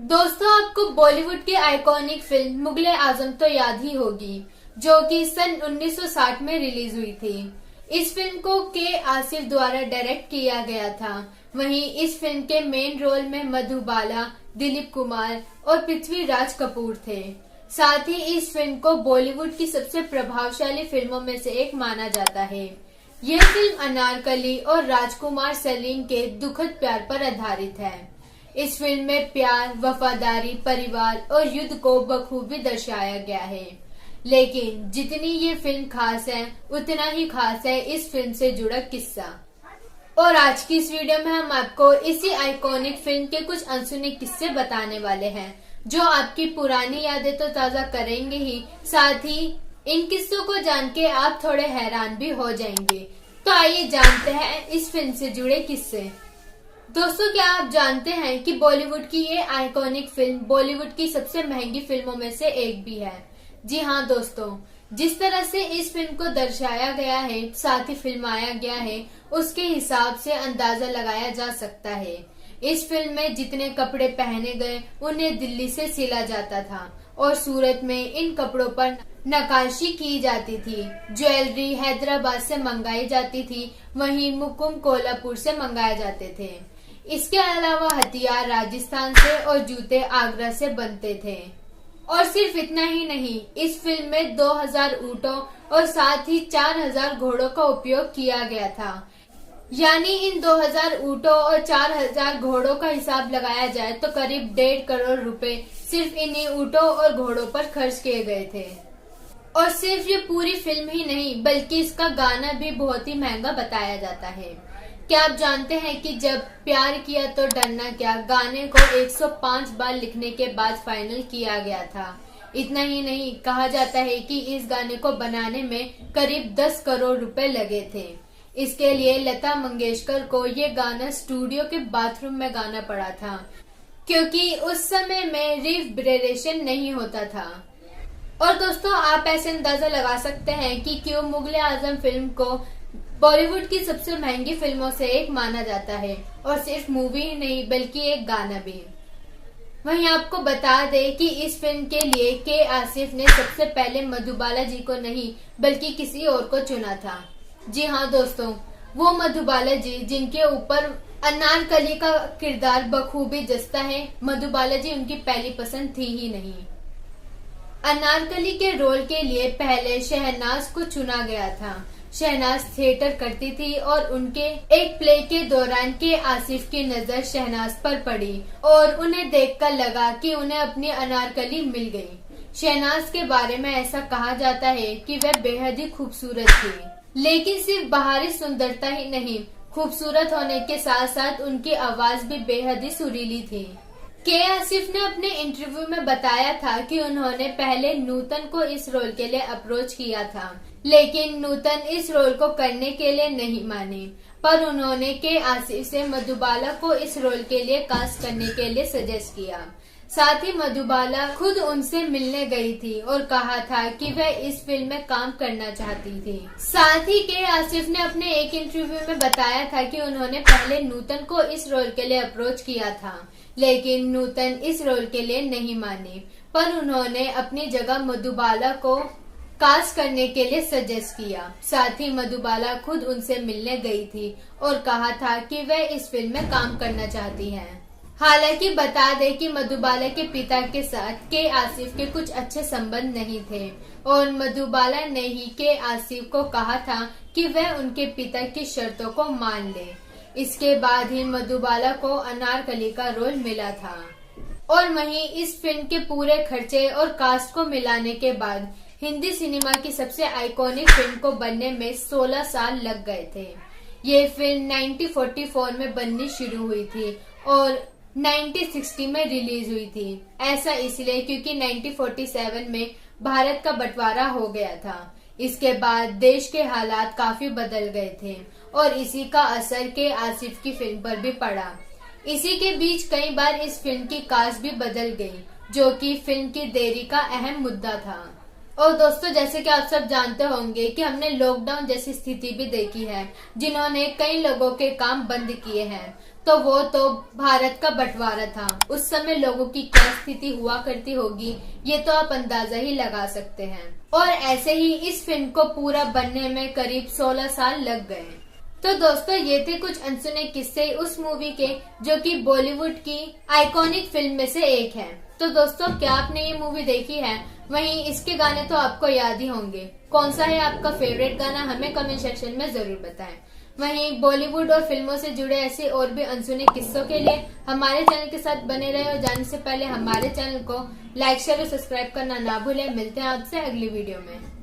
दोस्तों, आपको बॉलीवुड की आइकॉनिक फिल्म मुगले आजम तो याद ही होगी, जो कि सन 1960 में रिलीज हुई थी। इस फिल्म को के आसिफ द्वारा डायरेक्ट किया गया था। वहीं इस फिल्म के मेन रोल में मधुबाला, दिलीप कुमार और पृथ्वीराज कपूर थे। साथ ही इस फिल्म को बॉलीवुड की सबसे प्रभावशाली फिल्मों में से एक माना जाता है। यह फिल्म अनारकली और राजकुमार सलीम के दुखद प्यार पर आधारित है। इस फिल्म में प्यार, वफादारी, परिवार और युद्ध को बखूबी दर्शाया गया है। लेकिन जितनी ये फिल्म खास है, उतना ही खास है इस फिल्म से जुड़ा किस्सा। और आज की इस वीडियो में हम आपको इसी आइकॉनिक फिल्म के कुछ अनसुने किस्से बताने वाले हैं, जो आपकी पुरानी यादें तो ताजा करेंगे ही, साथ ही इन किस्सों को जान के आप थोड़े हैरान भी हो जाएंगे। तो आइए जानते हैं इस फिल्म से जुड़े किस्से। दोस्तों, क्या आप जानते हैं कि बॉलीवुड की ये आइकॉनिक फिल्म बॉलीवुड की सबसे महंगी फिल्मों में से एक भी है। जी हाँ दोस्तों, जिस तरह से इस फिल्म को दर्शाया गया है, साथ ही फिल्माया गया है, उसके हिसाब से अंदाजा लगाया जा सकता है। इस फिल्म में जितने कपड़े पहने गए उन्हें दिल्ली से सिला जाता था और सूरत में इन कपड़ों पर नक्काशी की जाती थी। ज्वेलरी हैदराबाद से मंगाई जाती थी, वहीं मुकुम कोल्हापुर से मंगाए जाते थे। इसके अलावा हथियार राजस्थान से और जूते आगरा से बनते थे। और सिर्फ इतना ही नहीं, इस फिल्म में 2000 ऊँटों और साथ ही 4000 घोड़ों का उपयोग किया गया था। यानी इन 2000 ऊँटों और 4000 घोड़ों का हिसाब लगाया जाए तो करीब 1.5 करोड़ रुपए सिर्फ इन्हीं ऊँटों और घोड़ों पर खर्च किए गए थे। और सिर्फ ये पूरी फिल्म ही नहीं, बल्कि इसका गाना भी बहुत ही महंगा बताया जाता है। क्या आप जानते हैं कि जब प्यार किया तो डरना क्या गाने को 105 बार लिखने के बाद फाइनल किया गया था। इतना ही नहीं, कहा जाता है कि इस गाने को बनाने में करीब 10 करोड़ रुपए लगे थे। इसके लिए लता मंगेशकर को ये गाना स्टूडियो के बाथरूम में गाना पड़ा था, क्योंकि उस समय में रिवर्बरेशन नहीं होता था। और दोस्तों, आप ऐसे अंदाजा लगा सकते हैं कि क्यों मुगले आजम फिल्म को बॉलीवुड की सबसे महंगी फिल्मों से एक माना जाता है। और सिर्फ मूवी ही नहीं, बल्कि एक गाना भी। वहीं आपको बता दें कि इस फिल्म के लिए के आसिफ ने सबसे पहले मधुबाला जी को नहीं, बल्कि किसी और को चुना था। जी हाँ दोस्तों, वो मधुबाला जी जिनके ऊपर अनारकली का किरदार बखूबी जचता है। मधुबाला जी उनकी पहली पसंद थी ही नहीं। अनारकली के रोल के लिए पहले शहनाज को चुना गया था। शहनाज थिएटर करती थी और उनके एक प्ले के दौरान के आसिफ की नजर शहनाज पर पड़ी और उन्हें देखकर लगा कि उन्हें अपनी अनारकली मिल गई। शहनाज के बारे में ऐसा कहा जाता है कि वह बेहद ही खूबसूरत थी, लेकिन सिर्फ बाहरी सुंदरता ही नहीं, खूबसूरत होने के साथ साथ उनकी आवाज भी बेहद ही सुरीली थी। के आसिफ ने अपने इंटरव्यू में बताया था कि उन्होंने पहले नूतन को इस रोल के लिए अप्रोच किया था, लेकिन नूतन इस रोल को करने के लिए नहीं माने, पर उन्होंने के आसिफ से मधुबाला को इस रोल के लिए कास्ट करने के लिए सजेस्ट किया। साथ ही मधुबाला खुद उनसे मिलने गई थी और कहा था कि वह इस फिल्म में काम करना चाहती थी। साथ ही के आसिफ ने अपने एक इंटरव्यू में बताया था कि उन्होंने पहले नूतन को इस रोल के लिए अप्रोच किया था, लेकिन नूतन इस रोल के लिए नहीं माने, पर उन्होंने अपनी जगह मधुबाला को कास्ट करने के लिए सजेस्ट किया। साथ ही मधुबाला खुद उनसे मिलने गई थी और कहा था कि वह इस फिल्म में काम करना चाहती हैं। हालांकि बता दें कि मधुबाला के पिता के साथ के आसिफ के कुछ अच्छे संबंध नहीं थे और मधुबाला ने ही के आसिफ को कहा था कि वह उनके पिता की शर्तों को मान ले। इसके बाद ही मधुबाला को अनारकली का रोल मिला था। और वहीं इस फिल्म के पूरे खर्चे और कास्ट को मिलाने के बाद हिंदी सिनेमा की सबसे आइकॉनिक फिल्म को बनने में 16 साल लग गए थे। ये फिल्म 1944 में बननी शुरू हुई थी और 1960 में रिलीज हुई थी। ऐसा इसलिए क्योंकि 1947 में भारत का बंटवारा हो गया था। इसके बाद देश के हालात काफी बदल गए थे और इसी का असर के आसिफ की फिल्म पर भी पड़ा। इसी के बीच कई बार इस फिल्म की कास्ट भी बदल गई, जो कि फिल्म की देरी का अहम मुद्दा था। और दोस्तों, जैसे कि आप सब जानते होंगे कि हमने लॉकडाउन जैसी स्थिति भी देखी है, जिन्होंने कई लोगों के काम बंद किए हैं। तो वो तो भारत का बंटवारा था। उस समय लोगों की क्या स्थिति हुआ करती होगी ये तो आप अंदाजा ही लगा सकते हैं। और ऐसे ही इस फिल्म को पूरा बनने में करीब 16 साल लग गए। तो दोस्तों ये थे कुछ अनसुने किस्से उस मूवी के जो कि बॉलीवुड की आइकॉनिक फिल्म में से एक है। तो दोस्तों क्या आपने ये मूवी देखी है? वहीं इसके गाने तो आपको याद ही होंगे। कौन सा है आपका फेवरेट गाना हमें कमेंट सेक्शन में जरूर बताएं। वहीं बॉलीवुड और फिल्मों से जुड़े ऐसे और भी अनसुने किस्सों के लिए हमारे चैनल के साथ बने रहे और जाने से पहले हमारे चैनल को लाइक शेयर और सब्सक्राइब करना ना भूलें। मिलते हैं आपसे अगली वीडियो में।